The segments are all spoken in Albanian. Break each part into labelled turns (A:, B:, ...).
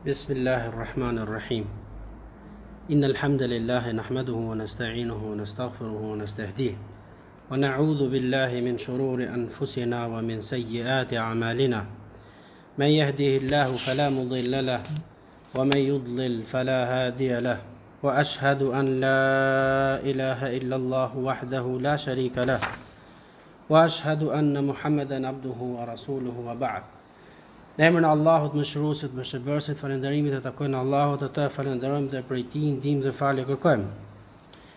A: بسم الله الرحمن الرحيم إن الحمد لله نحمده ونستعينه ونستغفره ونستهديه ونعوذ بالله من شرور أنفسنا ومن سيئات أعمالنا من يهده الله فلا مضل له ومن يضلل فلا هادي له وأشهد أن لا إله إلا الله وحده لا شريك له وأشهد أن محمدا عبده ورسوله وبعد. Në emrin e Allahut mëshiruesit, mëshirbërësit, falënderimit e takojnë Allahut, atë falenderojmë dhe prej tij ndihmë dhe falje kërkojmë.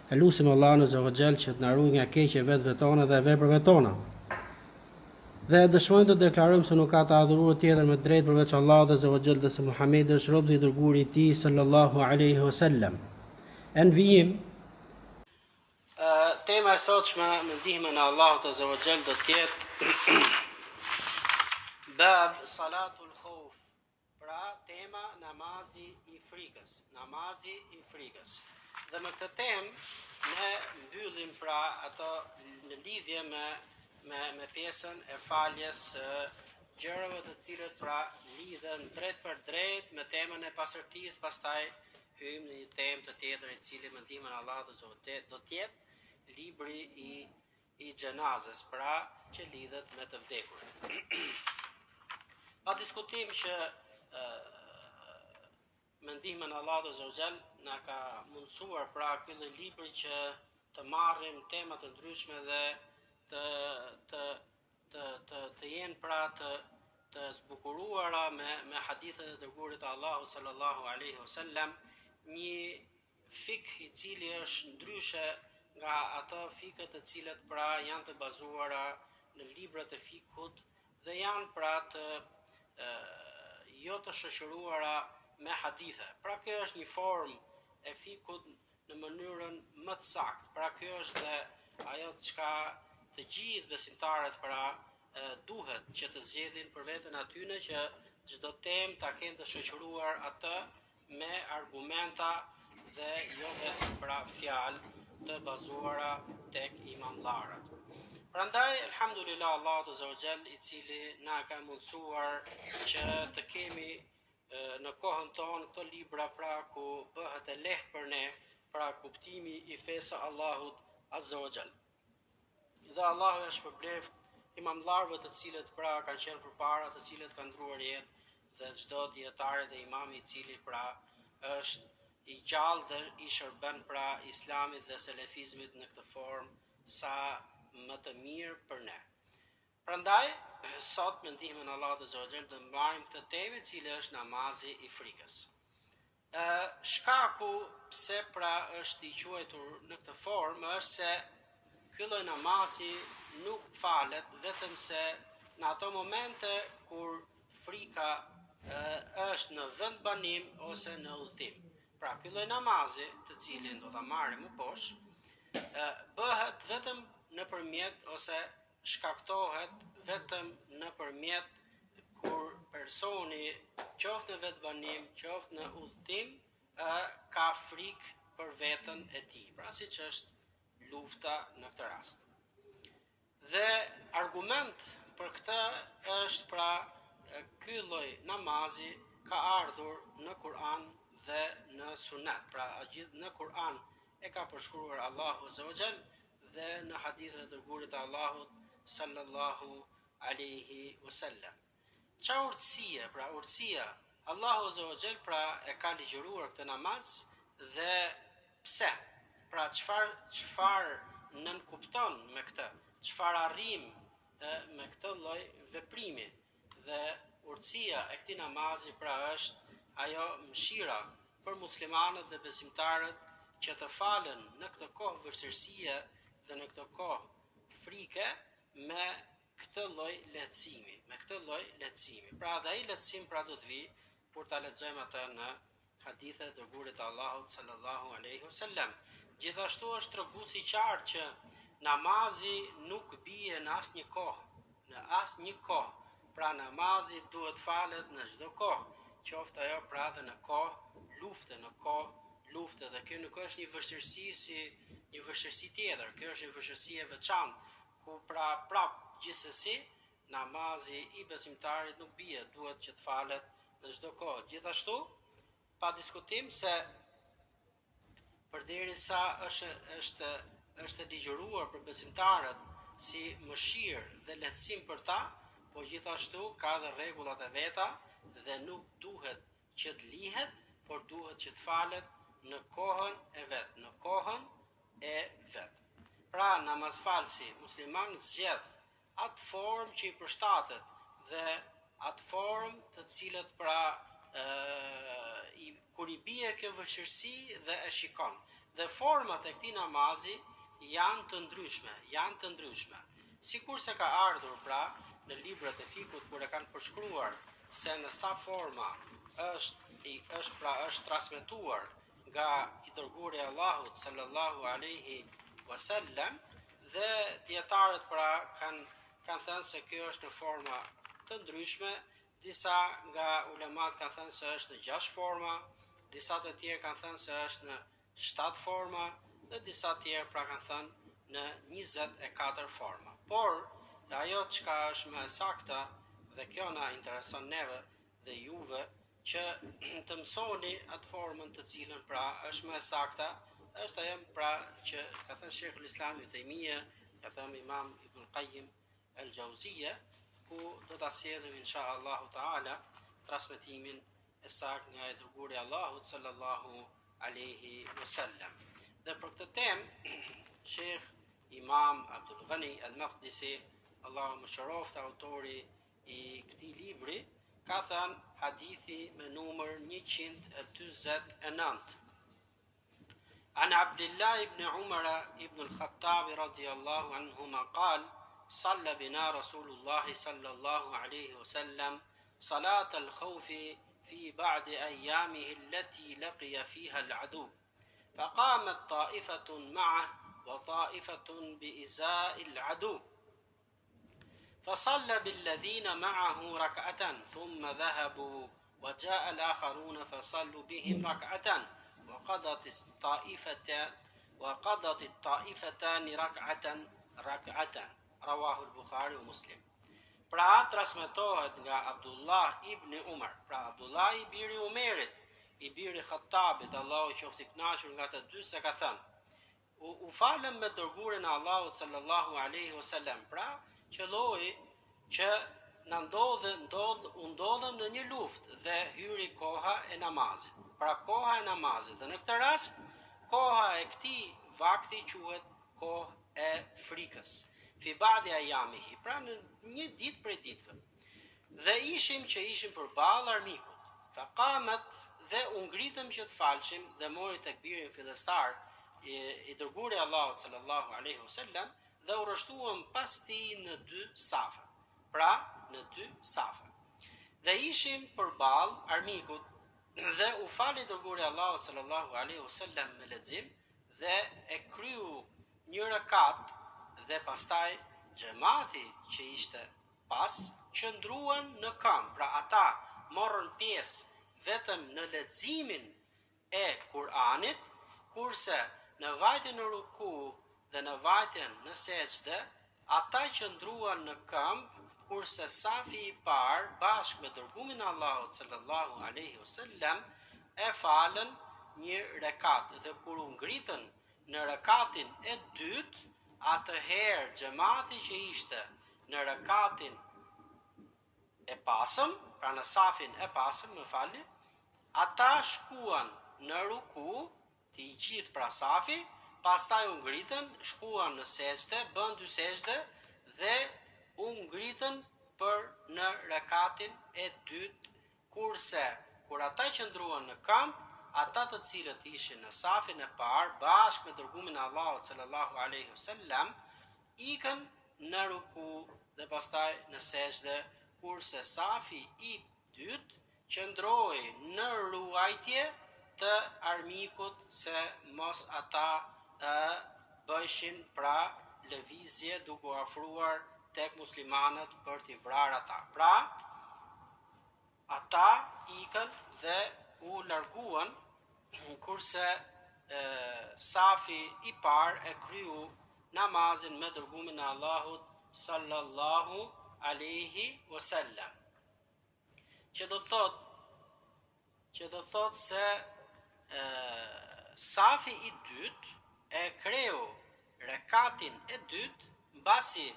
A: E lutim Allahun azza wa xal që të na ruaj nga keqja vetëve tona dhe veprave tona. Dhe dëshmojmë të deklarojmë se nuk ka të adhuruar tjetër me drejt përveç Allahut azza wa xal dhe se Muhamedi është rob i dërguar i tij sallallahu alaihi wasallam. Në vijim tema e sotshme me ndihmën e Allahut azza wa xal do të jetë Bab salatul khauf, pra tema namazi i frikës, namazi i frikës. Dhe me këtë temë ne mbyllim pra ato në lidhje me pjesën e faljes gjërave të cilët pra lidhen drejt për drejt me temën e pasërtisë, pastaj hyjmë në një temë të tjetër e cili me ndihmën e Allahut do të jetë libri i xhenazës, pra që lidhet me të vdekurin. Pa diskutim që me ndihmën e Allahut azza wa xal na ka mundsuar pra ky libër që të marrim tema të ndryshme dhe të jenë pra të zbukuruara me hadithet e dërguarit të Allahut sallallahu alaihi wasallam, një fik i cili është ndryshe nga ato fikët të cilët pra janë të bazuara në librat e fikut dhe janë pra të jo të shoqëruara me hadithe. Pra kjo është një formë e fikut në mënyrën më të saktë. Pra kjo është dhe ajo çka të gjithë besimtarët pra duhet që të zgjedhin për veten atyne që çdo temë ta kenë të shoqëruar atë me argumenta dhe jo vetëm pra fjalë të bazuara tek imamllarët. Prandaj, alhamdulillah, Allahu azza wa xal i cili na ka mundsuar që të kemi në kohën tonë këto libra pra ku bëhet e lehtë për ne pra kuptimi i fesë Allahut azza wa xal. Dhe Allahu është shpërbleft imamllarëve të cilët pra kanë qenë përpara, të cilët kanë ndruar jetë dhe çdo dietare dhe imam i cili pra është i gjallë dhe i shërben pra islamit dhe selefizmit në këtë formë sa më të mirë për ne. Prandaj, sot me ndihmën e Allahut azza wa xal do marrim këtë temë e cila është namazi i frikës. Shkaku pse pra është i quajtur në këtë formë është se ky lloj namazi nuk falet vetëm se në ato momente kur frika është në vend banim ose në udhtim. Pra ky lloj namazi, të cilin do ta marrim më poshtë, bëhet vetëm nëpërmjet ose shkaktohet vetëm nëpërmjet kur personi qoftë në vetbanim, qoftë në udhtim, ka frikë për veten e tij, pra siç është lufta në këtë rast. Dhe argument për këtë është pra ky lloj namazi ka ardhur në Kur'an dhe në Sunet. Pra gjithë në Kur'an e ka përshkruar Allahu azza wa xal dhe në hadithet e dërguarit të Allahut sallallahu alaihi wasallam. Çfarë urtësie? Pra urtësia Allahu azza wa xal pra e ka ligjëruar këtë namaz dhe pse? Pra çfarë nën kupton me këtë? Çfarë arrim me këtë lloj veprimi? Dhe urtësia e këtij namazi pra është ajo mëshira për muslimanët dhe besimtarët që të falen në këtë kohë vështirësie dhe në këtë kohë frike me këtë lloj lehtësimi, Pra dhe ai lehtësim pra do të vi kur ta lexojmë atë në hadithe të dërguarit të Allahut sallallahu alaihi wasallam. Gjithashtu është treguesi i qartë që namazi nuk bie në asnjë kohë, Pra namazi duhet falet në çdo kohë, qoftë ajo pra dhe në kohë lufte, dhe kjo nuk është një vështirësi si një vështirësi tjetër, kjo është një vështirësi e veçantë, ku pra prap gjithsesi namazi i besimtarit nuk bie, duhet që të falet në çdo kohë. Gjithashtu, pa diskutim se përderisa është ligjëruar për besimtarët si mëshirë dhe lehtësim për ta, po gjithashtu ka dhe rregullat e veta dhe nuk duhet që të lihet, por duhet që të falet në kohën e vet, në kohën e vet. Pra namazfalsi musliman zgjedh atë formë që i përshtatet dhe atë formë të cilët pra kur i bie kjo vështirësi dhe e shikon. Dhe format e këtij namazi janë të ndryshme. Sikur se ka ardhur pra në librat e fikut kur e kanë përshkruar se në sa forma është transmetuar nga i dërguari i Allahut sallallahu alaihi wasallam, dhe dietarët pra kanë thënë se kjo është në forma të ndryshme. Disa nga ulemat kanë thënë se është në 6 forma, disa të tjerë kanë thënë se është në 7 forma dhe disa të tjerë pra kanë thënë në 24 forma. Por ajo çka është më e saktë, dhe kjo na intereson neve dhe juve, që të mësoni atë formën të cilën pra është më e sakta, është ajo pra që ka thënë Sheikhul Islam Ibn Taymija, ka thënë Imam Ibn Qayyim al-Jauziyja, ku do ta sjellim inshallah taala transmetimin e saktë nga i dërguari i Allahut sallallahu alaihi wasallam. Dhe për këtë temë Sheikh Imam Abdul Ghani al-Maqdisi, Allahu mëshiroft, autori i këtij libri, ka thënë hadithi me numër 149. An Abdullah ibn Umar ibn al-Khattab radiyallahu anhuma qal صلى بنا رسول الله صلى الله عليه وسلم صلاة الخوف في بعض أيامه التي لقي فيها العدو، فقامت طائفة معه وطائفة بإزاء العدو، فصلى بالذين معه ركعة ثم ذهبوا، وجاء الآخرون فصلوا بهم ركعة، وقضت الطائفتان ركعة. Rawahu al-Bukhari wa Muslim. Pra transmetohet nga Abdullah ibn Umar, pra Abdullah i biri Umerit, i biri Khattabit, Allahu qoftë i kënaqur nga të dy, se ka thënë: u falem me dërguarin e Allahut sallallahu alaihi wasallam, pra qelloi që na ndodhem në një luftë dhe hyri koha e namazit. Pra koha e namazit, dhe në këtë rast koha e këtij vakti quhet kohë e frikës. Fi ba'di ayamihi, pra në një ditë prej ditëve. Dhe ishim përballë armikut. Faqamat, dhe u ngritëm që të falshim dhe mori tekbirin fillestar i dërguari i Allahut sallallahu alaihi wasallam, dhe u rreshtuam pas tij në 2 safa. Pra në 2 safa. Dhe ishim përballë armikut dhe u fali dërguari i Allahut sallallahu alaihi wasallam me lexim dhe e kryu një rekat. Dhe pastaj xhamati që ishte pas qëndruan në këmbë, pra ata morën pjesë vetëm në leximin e Kur'anit, kurse në vajtjen në ruku dhe në vajtjen në sejdë ata qëndruan në këmbë, kurse safi i parë bashkë me dërgumin e Allahut sallallahu alaihi wasallam e falën një rekat, dhe kur u ngritën në rekatin e dytë, atëherë xhamati që ishte në rekatin e pasëm, pra në safin e pasëm, ata shkuan në ruku, të i gjithë pra safi, pastaj u ngritën, shkuan në sejdë, bën 2 sejdë dhe u ngritën për në rekatin e dytë, kurse kur ata qëndruan në këmbë, ata të cilët ishin në safin e parë bashkë me dërgumin e Allahut sallallahu alaihi wasallam ikën në ruku dhe pastaj në sejdë, kurse safi i dytë qëndroi në ruajtje të armikut se mos ata bëjshin pra lëvizje duke u afruar tek muslimanët për t'i vrarë ata. Pra ata ikën dhe u larguan, kurse safi i parë e kryu namazin me dërgumin e Allahut sallallahu alaihi wasallam. Që do të thot që do thotë se safi i dytë e kreu rekatin e dytë mbasi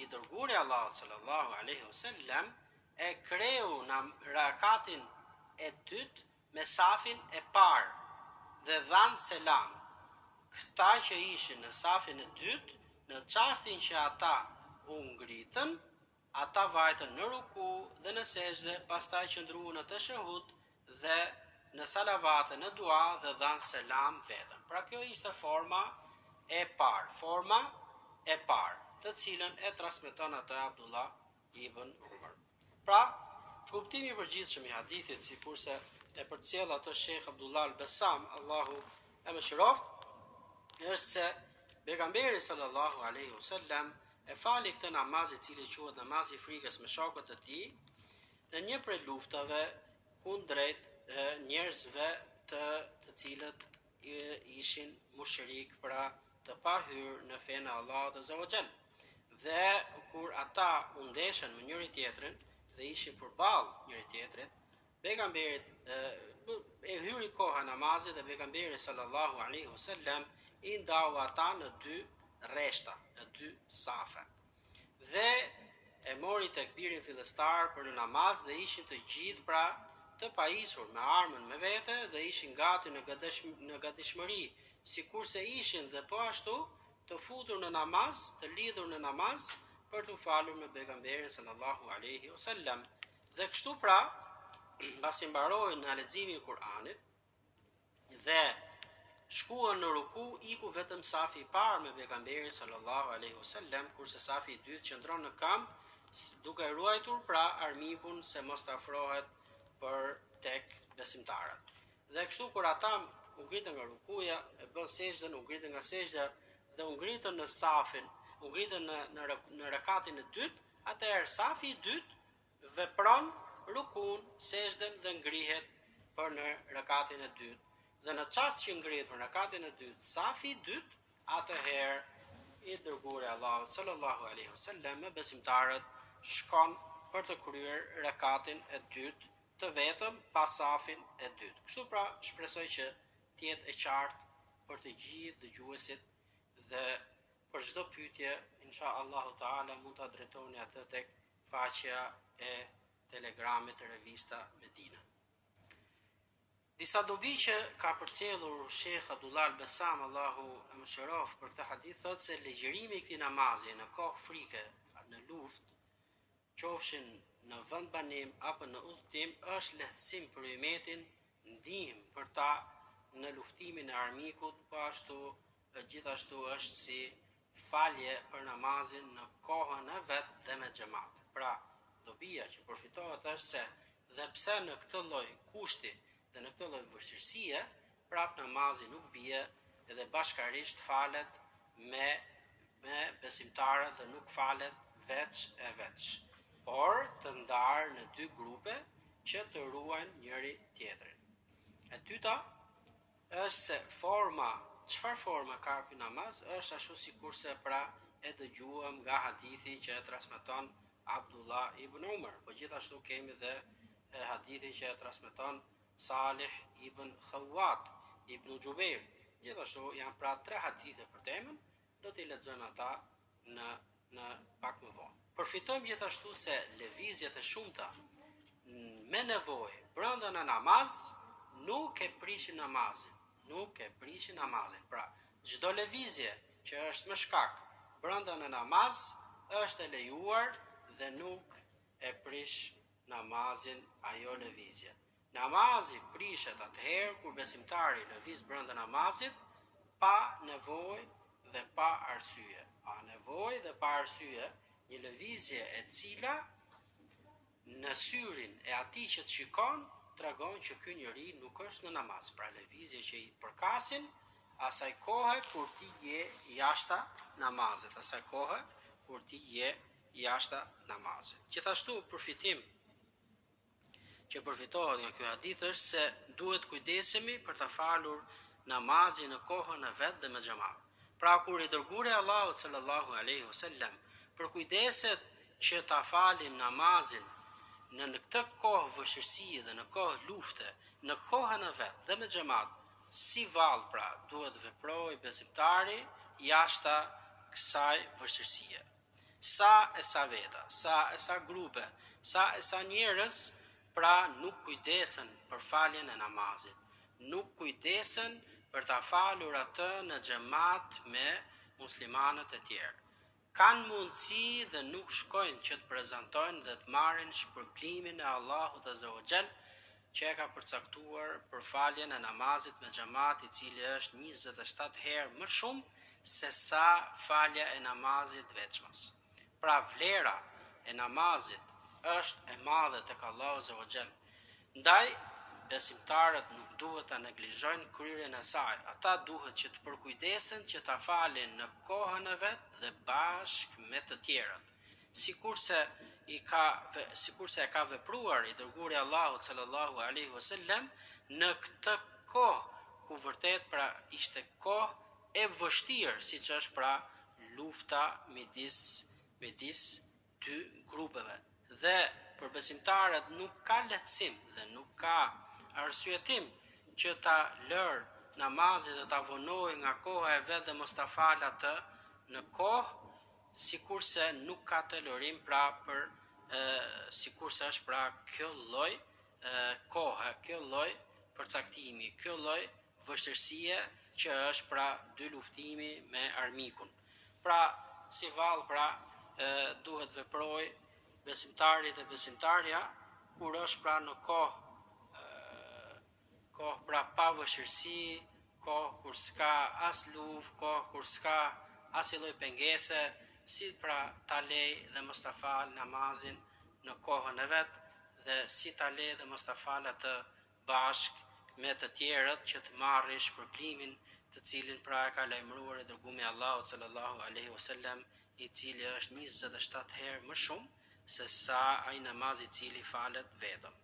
A: i dërguari Allahu sallallahu alaihi wasallam e kreu në rekatin e dytë me safin e parë dhe dhan selam. Këta që ishin në safin e dytë, në çastin që ata u ngritën, ata vajtën në ruku dhe në sejdë, pastaj qëndruan në tashahhud dhe në salavate, në dua dhe dhan selam vetëm. Pra kjo ishte forma e parë, të cilën e transmeton atë Abdullah ibn Umar. Pra, kuptimi i përgjithshëm i hadithit, sikurse e përcjell atë Sheikh Abdullah al-Bassam, Allahu e mëshiroft, është se pejgamberi sallallahu alaihi wasallam e fali këtë namaz i cili quhet namazi i frikës me shokët e tij në një prej luftave kundrejt njerëzve të cilët ishin mushrik, pra të pa hyrë në fenë e Allahut azza wa jall. Dhe kur ata u ndeshën me njëri tjetrin dhe ishin përballë njëri tjetrit, pejgamberit e hyri koha namazit dhe pejgamberi sallallahu alaihi wasallam i ndau ata në dy rreshta, në dy safe. Dhe e mori tekbirin fillestar për në namaz dhe ishin të gjithë pra të pajisur me armën me vete dhe ishin gati në gatishmëri, sikurse ishin dhe po ashtu të futur në namaz, të lidhur në namaz për të falur me pejgamberin sallallahu alaihi wasallam. Dhe kështu pra, pasi mbaroi në leximin e Kuranit dhe shkuan në ruku, iku vetëm safi i parë me pejgamberin sallallahu alaihi wasallam, kurse safi i dytë qëndron në kamp duke ruajtur pra armikun se mos të afrohet për tek besimtarët. Dhe kështu kur ata u ngritën nga rukuja, e bën sejdën, u ngritën nga sejdja dhe u ngritën në safin, u ngritën në rekatin e dytë, atëherë safi i dytë vepron rukun, sejdën dhe ngrihet për në rekatin e dytë. Dhe në çast që ngrihet në rekatin e dytë, safi i dytë, atëherë i dërguari Allahu sallallahu alaihi wasallam me besimtarët shkon për të kryer rekatin e dytë të vetëm pas safin e dytë. Kështu pra shpresoj që të jetë e qartë për të gjithë dëgjuesit dhe për çdo pyetje, inshallah taala mund ta drejtoni atë tek faqja e Telegramit të revista Medina. Disa dobi që ka përcjellur Sheikh Abdullah al-Bassam, Allahu e mëshiroft, për këtë hadith thotë se legjërimi i këtij namazi në kohë frike, në luftë, qofshin në vend banim apo në udhtim, është lehtësim për umetin, ndihmë për ta në luftimin e armikut, po ashtu gjithashtu është si falje për namazin në kohën e vet dhe me xhamat. Pra, dobia që përfitohet është se dhe pse në këtë lloj kushti dhe në këtë lloj vështirësie, prap namazi nuk bie edhe bashkarisht falet me besimtarët dhe nuk falet veç e veç, por të ndarë në dy grupe që të ruajnë njëri tjetrin. E dyta është se çfarë forma ka ky namaz, është ashtu sikurse pra e dëgjuam nga hadithi që e transmeton Abdullah ibn Umar, po gjithashtu kemi dhe hadithin që e transmeton Salih ibn Khawat ibn Jubair. Gjithashtu janë pra 3 hadithe për temën, do t'i lexojmë ata në pak më vonë. Përfitojmë gjithashtu se lëvizjet e shumta me nevojë brenda në namaz nuk e prishin namazin. Pra, çdo lëvizje që është me shkak brenda në namaz është e lejuar dhe nuk e prish namazin ajo lëvizje. Namazi prishet atëherë kur besimtari lëviz brenda namazit pa nevojë dhe pa arsye. Pa nevojë dhe pa arsye, një lëvizje e cila në syrin e atij që të shikon tregon që ky njeri nuk është në namaz. Pra lëvizje që i përkasin asaj kohe kur ti je jashta namazit. Gjithashtu përfitim që përfitohet nga ky hadith është se duhet kujdesemi për të falur namazin në kohën e vet dhe me xhamat. Pra kur i dërguari Allahu sallallahu alaihi wasallam për kujdeset që ta falim namazin në këtë kohë vështirësie dhe në kohë lufte, në kohën e vet dhe me xhamat, si vallë pra duhet veproj besimtari jashta kësaj vështirësie. Sa veta, sa grupe, sa njerëz pra nuk kujdesen për faljen e namazit, nuk kujdesen për ta falur atë në xhamat me muslimanët e tjerë. Kanë mundësi dhe nuk shkojnë që të prezantojnë dhe të marrin shpërblimin e Allahut Azza wa Jall që e ka përcaktuar për faljen e namazit me xhamat, i cili është 27 herë më shumë se sa falja e namazit veçmas. Pra vlera e namazit është e madhe tek Allahu Azza wa Jall. Ndaj besimtarët nuk duhet ta neglizhojnë kryerjen e saj. Ata duhet që të përkujdesen që ta falin në kohën e vet dhe bashkë me të tjerët. Sikurse e ka vepruar i dërguari Allahut sallallahu alaihi wasallam në këtë kohë ku vërtet pra ishte kohë e vështirë, siç është pra lufta midis dy grupeve. Dhe për besimtarët nuk ka lehtësim dhe nuk ka arsyetim që ta lër namazin dhe ta vonojë nga koha e vet dhe mos ta fal atë në kohë, sikurse nuk ka të lërim pra për sikurse është pra kjo lloj kohe, kjo lloj përcaktimi, kjo lloj vështirësie që është pra dy luftimi me armikun. Pra si vallë pra duhet veproj besimtari dhe besimtarja kur është pra në kohë pra pa vështirësi, kohë kur s'ka as luftë, kohë kur s'ka as lloj pengese, si pra ta lej dhe mos ta fal namazin në kohën e vet dhe si ta lej dhe mos ta fal atë bashkë me të tjerët që të marrë shpërblimin të cilin pra e ka lajmëruar i dërguari Allahu sallallahu alaihi wasallam, i cili është 27 herë më shumë se sa ai namaz i cili falet vetëm.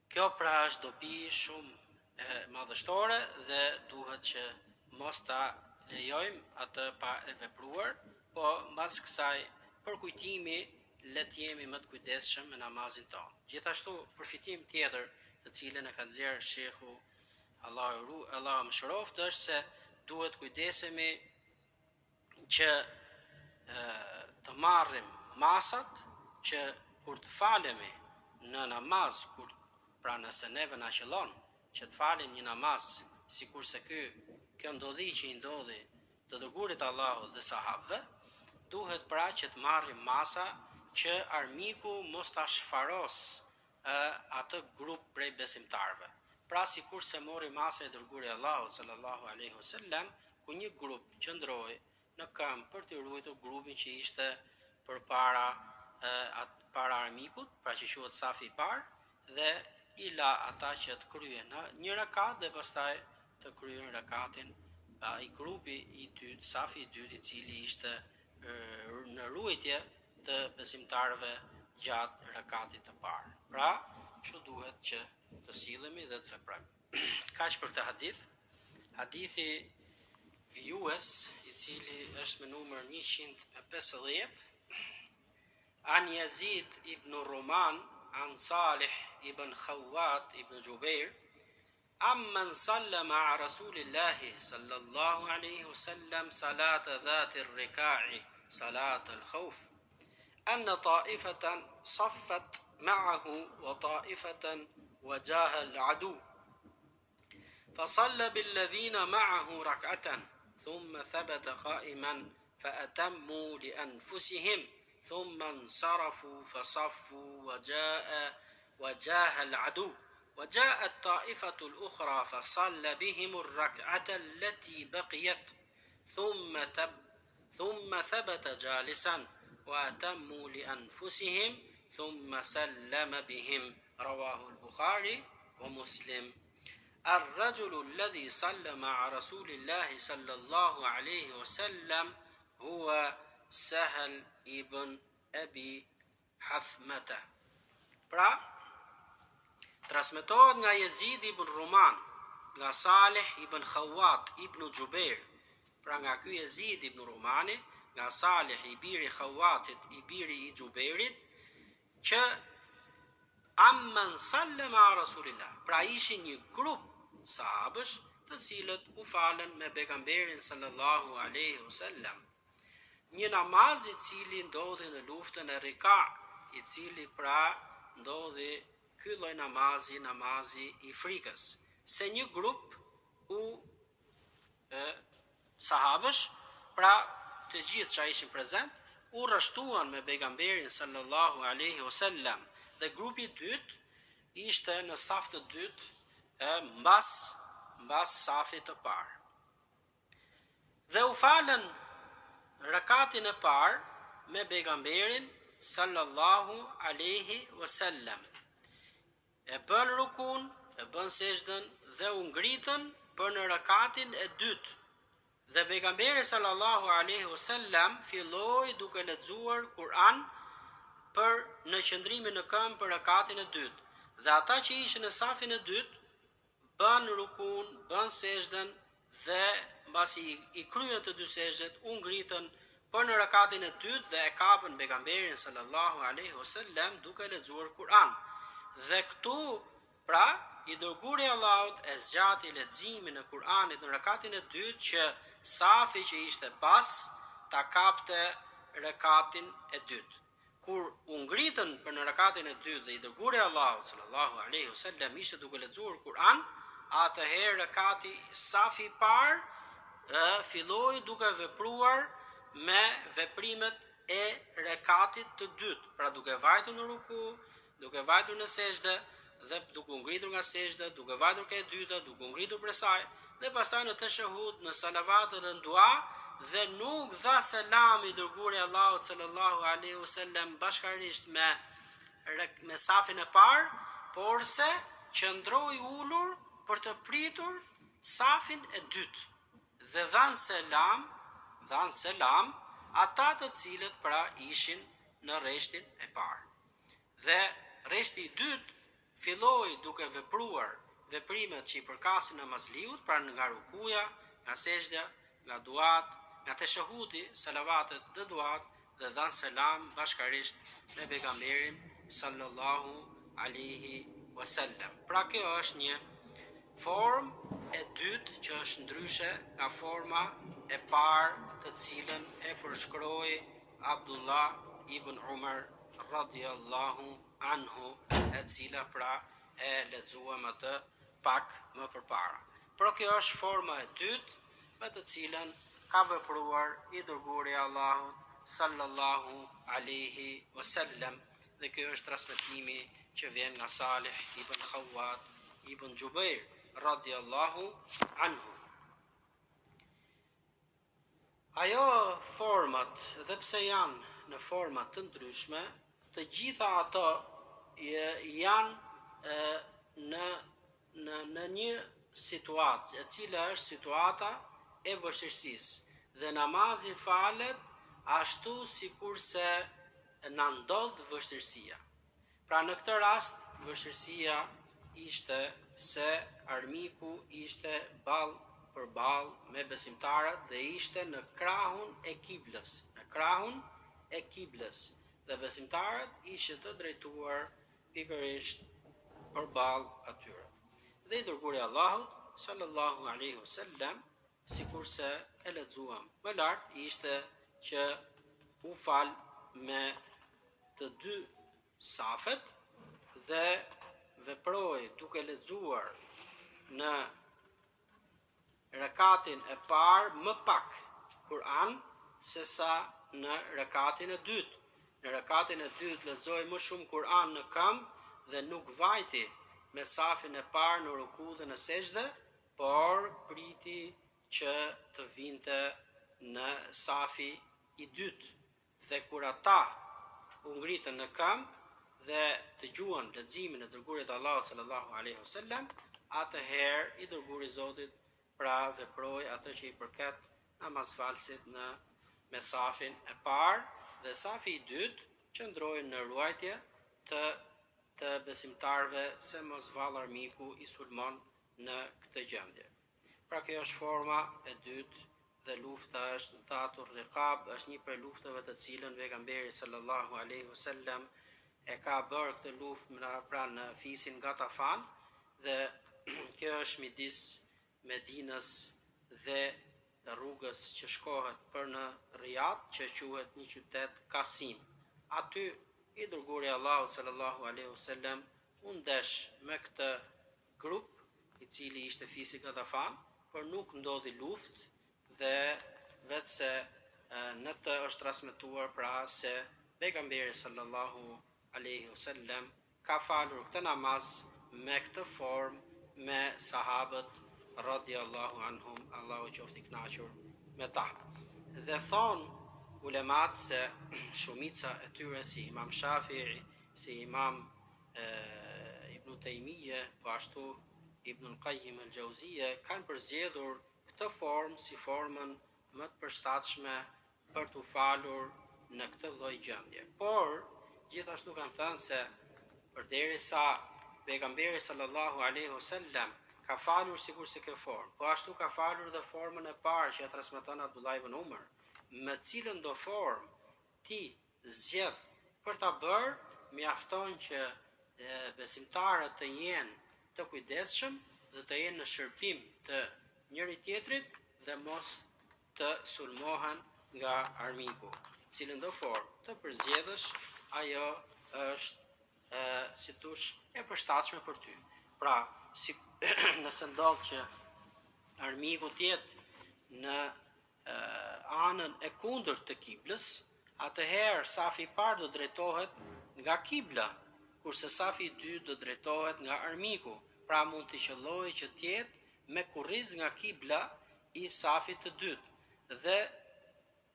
A: Kjo pra është dobi shumë e madhështore dhe duhet që mos ta lejojmë atë pa e vepruar, po mbas kësaj përkujtimi le të jemi më të kujdesshëm me namazin tonë. Gjithashtu përfitim tjetër të cilën e ka nxjerrë shehu Allahu mëshiroft është se duhet kujdesemi që të marrim masat që kur të falemi në namaz, kur pra nëse neve na qëllon që të falim një namaz sikurse kjo ndodhi që i ndodhi të dërguarit Allahut dhe sahabëve, duhet pra që të marrim masa që armiku mos ta shfaros atë grup prej besimtarve. Pra sikurse mori masa e dërguarit Allahut sallallahu alaihi wasallam, ku një grup qëndroi në këmbë për të ruajtur grupin që ishte përpara para armikut, pra që quhet safi i parë, dhe i la ata që të kryen një rekat dhe pastaj të kryen rekatin ai grupi i dytë, safi i dytë, i cili ishte në ruajtje të besimtarëve gjatë rekatit të parë. Pra, çu duhet që të sillemi dhe të veprojmë. Kaq për këtë hadith. Hadithi vijues, i cili është me numër 150, an Yazid ibn Ruman an Salih ibn Khawwat ibn Jubair amman salla ma'a Rasulillahi sallallahu alaihi wasallam salata dhati ar-rika'i salat al-khawf anna ta'ifatan saffat ma'ahu wa ta'ifatan wajaha al-adu فصلى بالذين معه ركعة ثم ثبت قائما فأتموا لأنفسهم ثم انصرفوا فصفوا وجاه العدو وجاءت الطائفة الأخرى فصلى بهم الركعة التي بقيت ثم ثبت جالسا وأتموا لأنفسهم ثم سلم بهم. رواه البخاري ومسلم. الرجل الذي صلى مع رسول الله صلى الله عليه وسلم هو Sahel ibn Abi Hathmata. Pra, transmetohet nga Yazid ibn Ruman, nga Salih ibn Khawwat ibn Jubair. Pra nga ky Yazid ibn Rumani, nga Salih i biri Khawwatit, i biri i Jubairit, që amman sallama Rasulillah. Pra ishin një grup sahabësh të cilët u falën me pejgamberin sallallahu alaihi wasallam. Një namaz i cili ndodhi në luftën e Rika, i cili pra ndodhi ky lloj namazi i frikës, se një grup sahabësh, pra të gjithë që ishin prezent, u rreshtuan me pejgamberin sallallahu alaihi wasallam, dhe grupi i dytë ishte në saf të dytë mbas safit të parë. Dhe u falën rakatin e parë me pejgamberin sallallahu alaihi wasallam. E bën rukun, e bën sejdën dhe u ngritën për në rakatin e dytë. Dhe pejgamberi sallallahu alaihi wasallam filloi duke lexuar Kur'an për në qëndrimin në këmbë për rakatin e dytë. Dhe ata që ishin në safin e dytë bën rukun, bën sejdën dhe mbasi i kryen të dy sejdët, u ngritën për në rakatin e dytë dhe e kapën pejgamberin sallallahu alaihi wasallam duke lexuar Kur'an. Dhe këtu pra i dërguari i Allahut e zgjati leximin e Kur'anit në rakatin e dytë që safi që ishte pas ta kapte rakatin e dytë. Kur u ngritën për në rakatin e dytë dhe i dërguari i Allahut sallallahu alaihi wasallam ishte duke lexuar Kur'an, atëherë rekati safi i parë filloi duke vepruar me veprimet e rekatit të dytë, pra duke vajtur në ruku, duke vajtur në sejdë dhe duke u ngritur nga sejdë, duke vajtur ke e dyta, duke u ngritur prej saj, dhe pastaj në teshahud, në salavat dhe në dua, dhe nuk dha selam i dërguari i Allahut sallallahu alaihi wasallam bashkërisht me safin e parë, porse qëndroi ulur për të pritur safin e dytë dhe dhan selam ata të cilët pra ishin në rreshtin e parë. Dhe rreshti i dytë filloi duke vepruar veprimet që i përkasin namazliut, pra nga rukuja, nga sejdja, nga duat, nga teshahudi, salavatet dhe duat, dhe dhan selam bashkërisht me pejgamberin sallallahu alaihi wasallam. Pra kjo është një formë e dytë që është ndryshe nga forma e parë të cilën e përshkroi Abdullah ibn Umar radiallahu anhu, e cila pra e lexuam atë pak më përpara. Por kjo është forma e dytë me të cilën ka vepruar i dërguari i Allahut sallallahu alaihi wasallam, dhe kjo është transmetimi që vjen nga Salih ibn Khawat ibn Jubair radiallahu anhu. Ajo format, dhe pse janë në format të ndryshme, të gjitha ato janë në një situatë, e cila është situata e vështirësisë, dhe namazi falet ashtu sikurse na ndodh vështirësia. Pra në këtë rast vështirësia ishte se armiku ishte ball për ball me besimtarët dhe ishte në krahun e kiblës, dhe besimtarët ishte të drejtuar pikërisht për ball atyre. Dhe i dërguari i Allahut sallallahu alaihi wasallam, sikurse e lexuam më lart, ishte që u fal me të dy safet dhe veproi duke lexuar në rekatin e parë më pak Kur'an se sa në rekatin e dytë. Në rekatin e dytë lexoi më shumë Kur'an në këmbë dhe nuk vajti me safin e parë në ruku dhe në sejdë, por priti që të vinte në safi i dytë. Dhe kur ata u ngritën në këmbë dhe dëgjuan leximin e dërguarit të Allahut sallallahu alaihi wasallam, atëherë i dërguari i Zotit pra veproi atë që i përket namazfalësit me safin e parë, dhe safi i dytë qëndroi në ruajtje të besimtarëve se mos vall armiku i sulmon në këtë gjendje. Pra kjo është forma e dytë, dhe lufta është Dhatur Riqab, është një prej luftave të cilën pejgamberi sallallahu alaihi wasallam e ka bërë këtë luftë pra në fisin Gatafan dhe kjo është midis Medinës dhe rrugës që shkohet për në Riyadh që quhet një qytet Kasim. Aty i dërguari Allahu sallallahu alaihi wasallam u ndesh me këtë grup i cili ishte fisi Gatafan, por nuk ndodhi luftë dhe vetëse në të është transmetuar pra se pejgamberi sallallahu alaihi wasallam ka falur këtë namaz me këtë formë me sahabët radiallahu anhum, Allahu qoftë i kënaqur me ta. Dhe thon ulemat se shumica e tyre si Imam Shafi'i, si Imam Ibn Taymije, po ashtu Ibn Qayyim al-Jauziyja kanë përzgjedhur këtë formë si formën më të përshtatshme për të falur në këtë lloj gjendje. Por gjithashtu kanë thënë se përderisa pejgamberi sallallahu alaihi wasallam ka falur sikur se kjo formë, po ashtu ka falur dhe formën e parë që e transmeton Abdullah ibn Umar, me cilën do formë ti zgjedh për ta bërë, mjafton që besimtarët të jenë të kujdesshëm dhe të jenë në shërbim të njëri tjetrit dhe mos të sulmohen nga armiku. Cilën do formë të përzgjedhësh, ajo është si tush e përshtatshme për ty. Pra, si nëse ndodh që armiku tjetë në anën e kundërt të kiblës, atëherë safi i parë do drejtohet nga kibla, kurse safi i dytë do drejtohet nga armiku. Pra mund të qëllojë që tjetë me kurriz nga kibla i safit të dytë dhe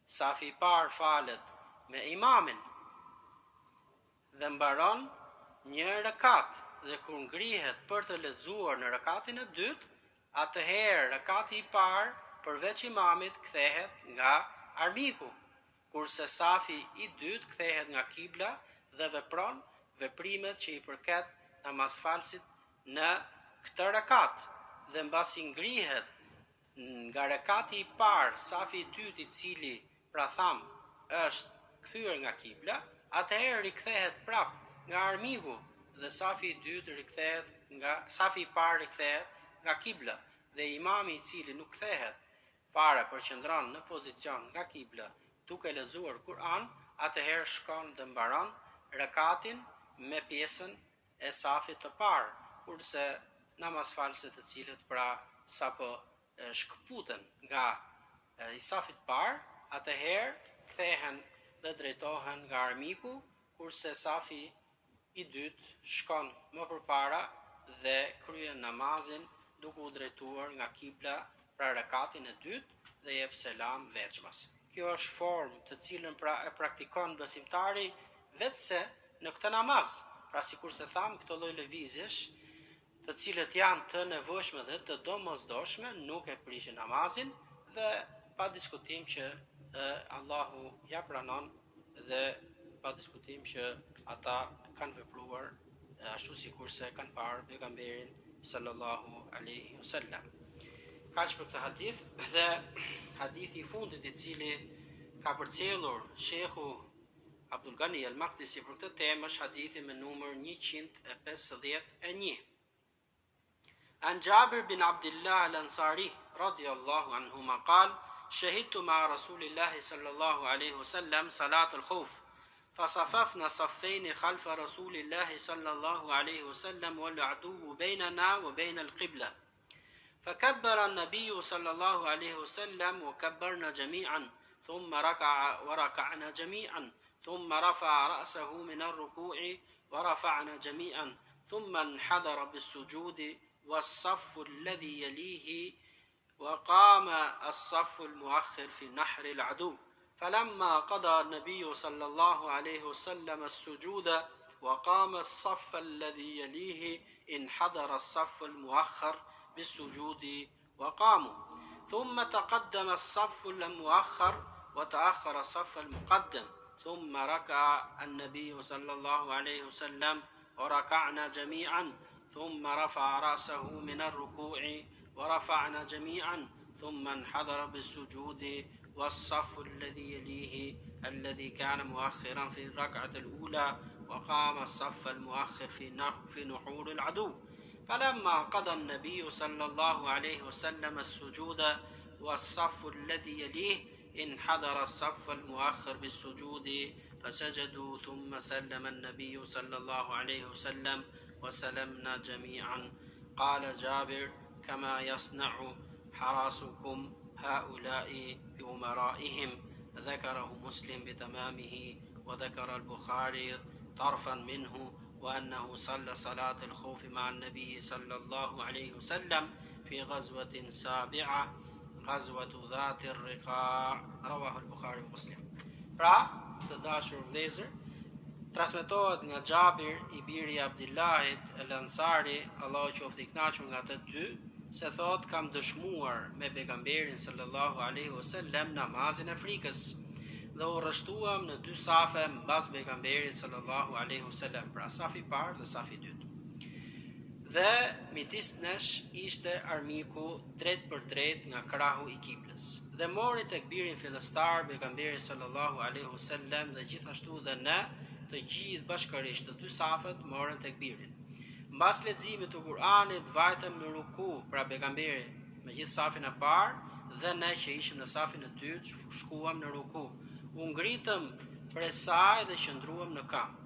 A: safi i parë falet me imamin dhe mbaron një rekat, dhe kur ngrihet për të lexuar në rekatin e dytë, atëherë rekati i parë përveç imamit kthehet nga armiku, kurse safi i dytë kthehet nga kibla dhe vepron veprimet që i përket namazfalësit në këtë rekat. Dhe mbasi ngrihet nga rekati i parë, safi i dytë i cili pra tham është kthyer nga kibla, atëherë rikthehet prap nga armiku dhe safi i dytë rikthehet nga safi i parë rikthehet nga kibla dhe imami i cili nuk kthehet fare përqendron në pozicion nga kibla duke lexuar Kur'an, atëherë shkon dhe mbaron rekatin me pjesën e safit të parë, kurse namazfalësit të cilët pra sapo shkëputen nga i safit parë, atëherë kthehen dhe drejtohen nga armiku, kurse safi i dytë shkon më përpara dhe kryen namazin duke u drejtuar nga kibla pra rekatin e dytë dhe jep selam veçmas. Kjo është formë të cilën pra e praktikon besimtari vetëse në këtë namaz. Pra sikur se tham, këto lloj lëvizjesh, të cilët janë të nevojshme dhe të domosdoshme, nuk e prishin namazin dhe pa diskutim që Allahu ja pranon dhe pa diskutim që ata kanë vepruar ashtu sikur se kanë parë pejgamberin sallallahu alaihi wasallam. Kaq për këtë hadith dhe hadithi i fundit i cili ka përcjellur Shehu Abdul Ghani al-Maqdisi për këtë temë është hadithi me numër 151. An Jabir bin Abdullah al-Ansari radiyallahu anhuma qala شهدت مع رسول الله صلى الله عليه وسلم صلاة الخوف فصففنا صفين خلف رسول الله صلى الله عليه وسلم والعدو بيننا وبين القبلة فكبر النبي صلى الله عليه وسلم وكبرنا جميعا ثم ركع وركعنا جميعا ثم رفع رأسه من الركوع ورفعنا جميعا ثم انحدر بالسجود والصف الذي يليه وقام الصف المؤخر في نحر العدو فلما قضى النبي صلى الله عليه وسلم السجود وقام الصف الذي يليه انحدر الصف المؤخر بالسجود وقاموا ثم تقدم الصف المؤخر وتأخر الصف المقدم ثم ركع النبي صلى الله عليه وسلم وركعنا جميعا ثم رفع رأسه من الركوع ورفعنا جميعا ثم انحدر بالسجود والصف الذي يليه الذي كان مؤخرا في الركعة الأولى وقام الصف المؤخر في نحور العدو فلما قضى النبي صلى الله عليه وسلم السجود والصف الذي يليه انحدر الصف المؤخر بالسجود فسجدوا ثم سلم النبي صلى الله عليه وسلم وسلمنا جميعا قال جابر كما يصنع حراسكم هؤلاء بأمرائهم ذكره مسلم بتمامه وذكر البخاري طرفا منه وأنه صلى صلاة الخوف مع النبي صلى الله عليه وسلم في غزوة سابعة غزوة ذات الرقاع رواه البخاري ومسلم. Pra, të dashur vëllezër, transmetohet nga Xhabir I biri I Abdillahit el-Ansari, Allahu qoftë I kënaqur nga të dy, se thot kam dëshmuar me pejgamberin sallallahu alaihi wasallam namazin e frikës dhe u rreshtuam në dy safe mbas pejgamberit sallallahu alaihi wasallam, pra safi I parë dhe safi I dytë. Dhe midis nesh ishte armiku drejt për drejt nga krahu I kiblës. Dhe mori tekbirin fillestar pejgamberi sallallahu alaihi wasallam dhe gjithashtu dhe ne të gjithë bashkërisht të dy safet morën tekbirin. Mbas leximit të Kur'anit vajtëm në ruku, pra pejgamberi me gjithë safin e parë dhe ne që ishim në safin e dytë shkuam në ruku. U ngritëm prej saj dhe qëndruam në kam.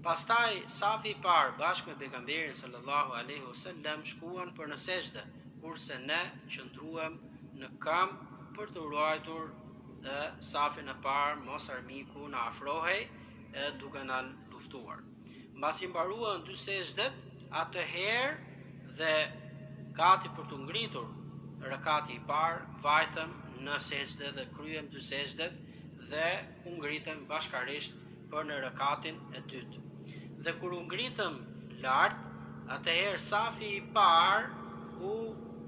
A: Pastaj safi I parë bashkë me pejgamberin sallallahu alaihi wasallam shkuan për në sejdë, kurse ne qëndruam në kam për të ruajtur safin e parë mos armiku na afrohej duke na luftuar. Mbasi mbaruan dy sejdët, atëherë dhe gati për të ngritur rekati I parë, vajtëm në sejdë dhe kryem dy sejdët dhe u ngritëm bashkarisht për në rekatin e dytë. Dhe kur u ngritëm lart, atëherë safi I parë u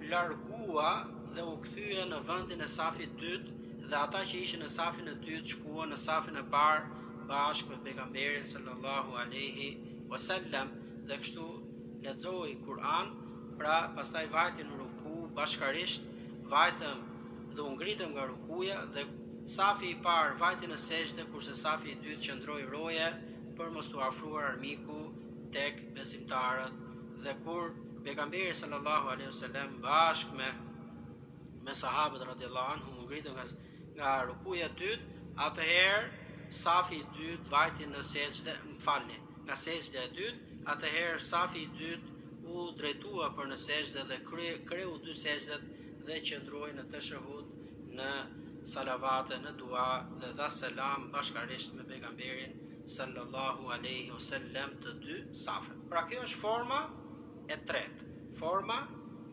A: largua dhe u kthye në vendin e safit dytë dhe ata që ishin në safin e dytë shkuan në safin e parë bashkë me pejgamberin sallallahu alaihi wasallam dhe kështu lexoi Kur'an, pra pastaj vajtën në ruku bashkarisht, vajtëm dhe u ngritëm nga rukuja dhe safi I parë vajti në sejdë kurse safi I dytë qëndroi roje për mos të afruar armiku tek besimtarët dhe kur pejgamberi sallallahu alaihi wasallam bashkë me sahabët radhiyallahu anhum ngritën nga rukuja e dytë, atëherë safi I dytë vajti në sejdë, nga sejdja e dytë, atëherë safi I dytë u drejtua për në sejdë dhe kreu dy sejdët dhe qëndroi në tashahhud, në salavate, në dua dhe dha selam bashkarisht me pejgamberin sallallahu alaihi wasallam të dy safet. Pra kjo është forma e tretë. Forma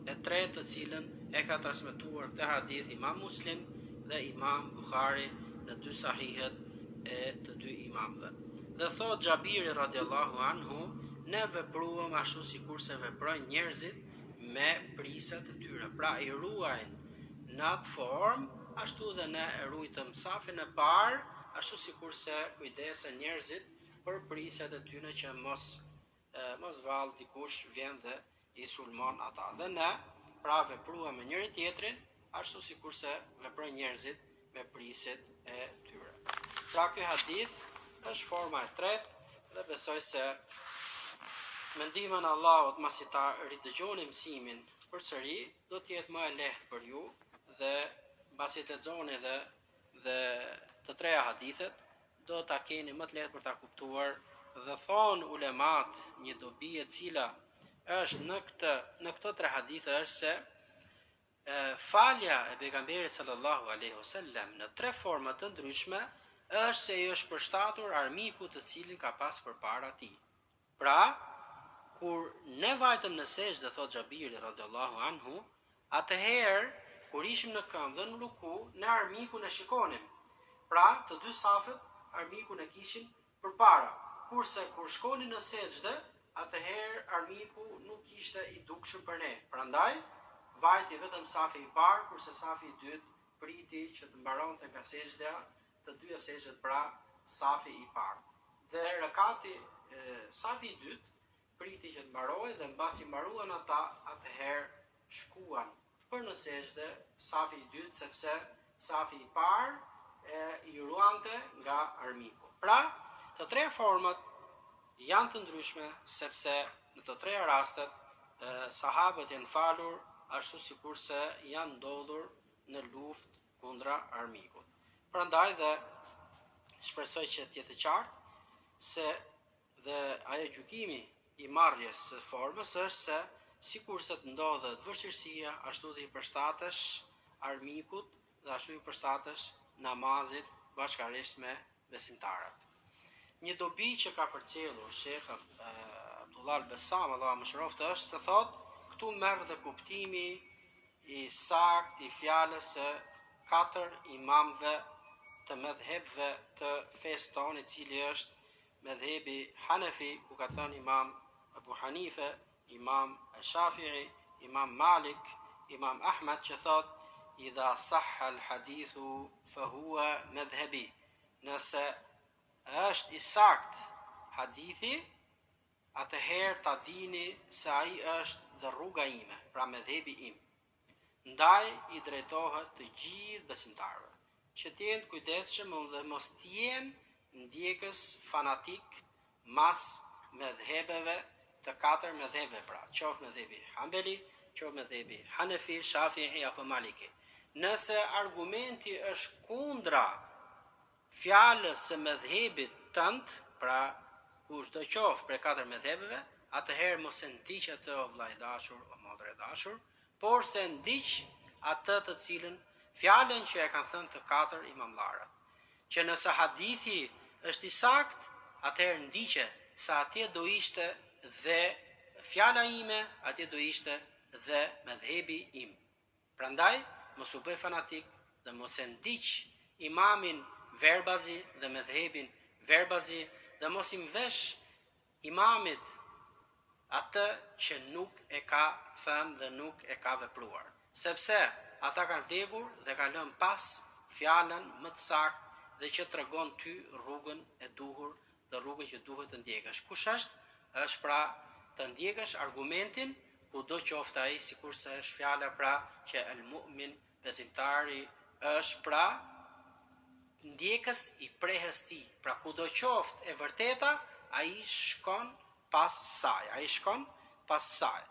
A: e tretë të cilën e ka transmetuar këtë hadith Imam Muslim dhe Imam Bukhari në dy sahihet e të dy imamëve. Dhe thot Xhabiri radhiyallahu anhu, ne vepruam ashtu sikurse veprojnë njerëzit me prisat e tyre. Pra I ruajnë në atë formë, ashtu dhe ne e ruajtëm safin e parë, ashtu sikurse kujdesen njerëzit për prisat e tyre që mos vallë dikush vjen dhe I sulmon ata. Dhe ne pra vepruam me njëri tjetrin ashtu sikurse veprojnë njerëzit me prisat e tyre. Pra ky hadith është forma e tretë dhe besoj se me ndihmën e Allahut masi ta ridëgjoni mësimin përsëri do të jetë më e lehtë për ju dhe mbasi të lexoni dhe të treja hadithet, do ta keni më të lehtë për ta kuptuar dhe thon ulemat një dobi e cila është në këto tre hadithe është se falja e pejgamberit sallallahu alaihi wasallam në tre forma të ndryshme është se I është përshtatur armikut të cilin ka pas përpara tij. Pra, kur ne vajtëm në sejdë, thot Xhabiri radhiyallahu anhu, atëherë kur ishim në këmbë dhe në ruku, ne armikun e shikonim. Pra, të dy safet armikun e kishin përpara. Kurse kur shkonin në sejdë, atëherë armiku nuk ishte I dukshëm për ne. Prandaj vajti vetëm safi I parë, kurse safi I dytë priti që të mbaronte nga sejdja të dyja sejdët, pra safi I parë. Dhe rekati safi I dytë priti që të mbaroi dhe mbasi mbaruan ata, atëherë shkuan për në sejdë safi I dytë sepse safi I parë I ruante nga armiku. Pra, të tre format janë të ndryshme, sepse në të treja rastet sahabët janë falur ashtu sikurse janë ndodhur në luftë kundra armikut. Prandaj dhe shpresoj që të jetë qartë se dhe ajo gjykimi i marrjes së formës është se sikurse të ndodhet vështirësia, ashtu dhe i përshtatesh armikut dhe ashtu i përshtatesh namazit bashkërisht me besimtarët. Një dobi që ka përcjellur Sheh Abdullah al-Bassam, Allah më shëroft, është se thotë, këtu merr dhe kuptimi i sakt i fjalës së 4 imamëve të medhhebëve të fesë tonë, i cili është medhhebi Hanefi, ku ka thënë Imam Abu Hanife, Imam Shafi'i, Imam Malik, Imam Ahmed, që thotë idha sahha al-hadithu fa huwa madhhabi. Nëse është i sakt hadithi, atëherë ta dini se ai është dhe rruga ime, pra medhhebi im. Ndaj i drejtohet të gjithë besimtarëve, që të jenë të kujdesshëm dhe mos të jenë ndjekës fanatik mas medhhebeve të 4 medhhebe, pra qoftë medhhebi Hanbeli, qoftë medhhebi Hanefi, Shafi'i apo Maliki. Nëse argumenti është kundra fjalës së medhhebit tënd, pra kushdo qoftë për 4 medhhebeve, atëherë mos e ndiq atë o vllai dashur o motre dashur, por se ndiq atë të cilën fjalën që e kanë thënë të 4 imamllarët. Që nëse hadithi është i sakt, atëherë ndiqe se atje do ishte dhe fjala ime, atje do ishte dhe medhhebi im. Prandaj mos u bëj fanatik dhe mos e ndiq imamin verbazi dhe medhhebin verbazi dhe mos i mvesh imamit atë që nuk e ka thënë dhe nuk e ka vepruar. Sepse ata kanë vdekur dhe kanë lënë pas fjalën më të saktë dhe që tregon ty rrugën e duhur dhe rrugën që duhet të ndjekësh. Kush është? Është pra të ndjekësh argumentin kudo qoftë ai, sikurse është fjala pra që el mu'min, besimtari, është pra ndjekës i prehës tij. Pra kudo qoftë e vërteta, ai shkon pas saj.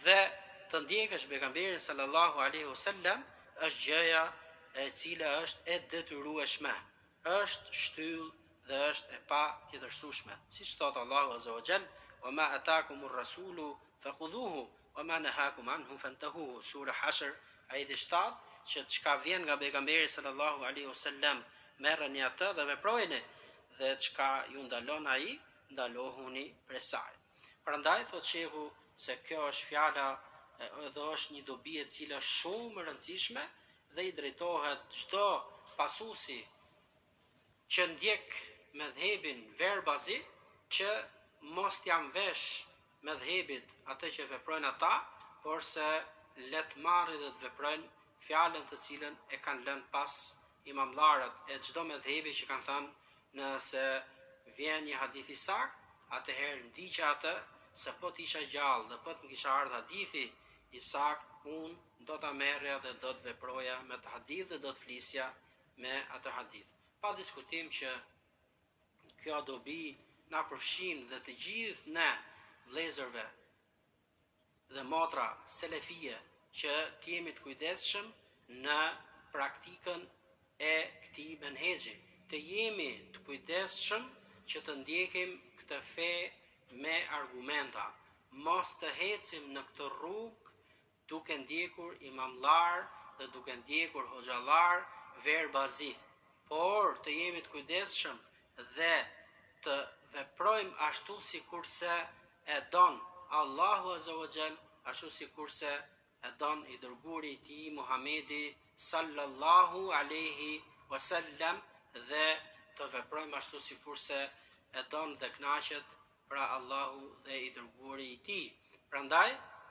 A: Dhe të ndjekësh pejgamberin sallallahu alaihi wasallam është gjëja e cila është e detyrueshme, është shtyllë dhe është e pa tjetërsueshme. Siç thot Allahu azza wa jall, "Wa ma ataakumur rasulu fakhudhuhu wa ma nahakum anhu fantahu." Sura Hashr, ajeti 7, që çka vjen nga pejgamberi sallallahu alaihi wasallam, merreni atë dhe veprojeni, dhe çka ju ndalon ai, ndalohuni prej saj. Prandaj thot shehu se kjo është fjala dhe është një dobi e cila është shumë e rëndësishme dhe i drejtohet çdo pasuesi që ndjek medhhebin verbazi, që mos t'jam vesh medhhebit atë që veprojnë ata, por se let marrë dhe të veprojnë fjalën të cilën e kanë lënë pas imamllarët e çdo medhhebi që kanë thënë nëse vjen një hadith i sakt, atëherë ndiqja atë, se po t'isha gjallë dhe po të më kisha ardhur hadithi i sakt, unë do ta merrja dhe do të veproja me të hadith dhe do të flisja me atë hadith. Pa diskutim që kjo dobi na përfshin dhe të gjithë ne vëllezërve dhe motra selefie që të jemi të kujdesshëm në praktikën e këtij menhexhi, të jemi të kujdesshëm që të ndjekim këtë fe me argumenta, mos të ecim në këtë rrugë duke ndjekur imamllar dhe duke ndjekur hoxhallar verbazi, por të jemi të kujdesshëm dhe të veprojmë ashtu sikurse e don Allahu azza wa jall, ashtu sikurse e don i dërguari i tij Muhamedi sallallahu alaihi wasallam, dhe të veprojmë ashtu sikurse e don dhe kënaqet pra Allahu dhe i dërguari i tij. Prandaj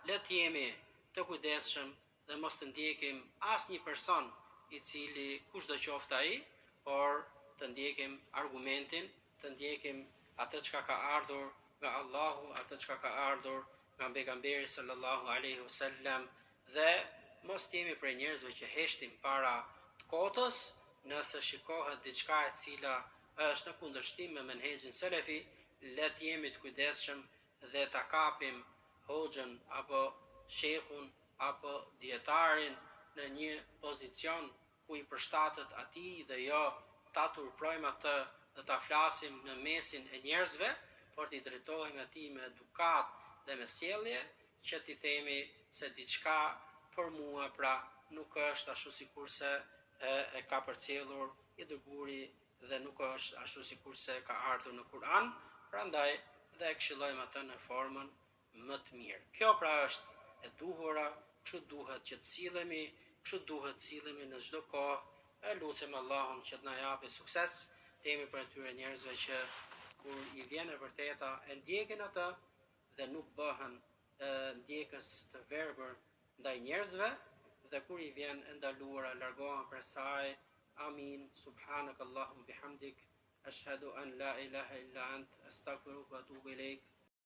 A: le të jemi të kujdesshëm dhe mos të ndjekim asnjë person i cili kushdo qoftë ai, por të ndjekim argumentin, të ndjekim atë çka ka ardhur nga Allahu, atë çka ka ardhur nga pejgamberi sallallahu alaihi wasallam, dhe mos jemi prej njerëzve që heshtim para të kotës nëse shikohet diçka e cila është në kundërshtim me menhexhin selefi, le të jemi të kujdesshëm dhe ta kapim hoxhën apo shehun apo dietarin në një pozicion ku i përshtatet atij dhe jo ta turprojmë atë dhe ta flasim në mesin e njerëzve, por t'i drejtohemi atij me edukat dhe me sjellje, që t'i themi se diçka për mua pra nuk është ashtu sikurse e ka përcjellur i dërguari dhe nuk është ashtu sikurse ka ardhur në Kur'an, prandaj dhe e këshillojmë atë në formën më të mirë. Kjo pra është e duhura, kështu duhet që të sillemi, kështu duhet të sillemi në çdo kohë. E lutem Allahun që të na japë sukses, të jemi për atyre njerëzve që kur i vjen e vërteta e ndjekin atë dhe nuk bëhen ndjekës të verbër ndaj njerëzve, dhe kur i vjen e ndaluara largohen prej saj. Amin. Subhanak Allahumma bihamdik, ashhadu an la ilaha illa ant, astaghfiruka wa atubu ilaik.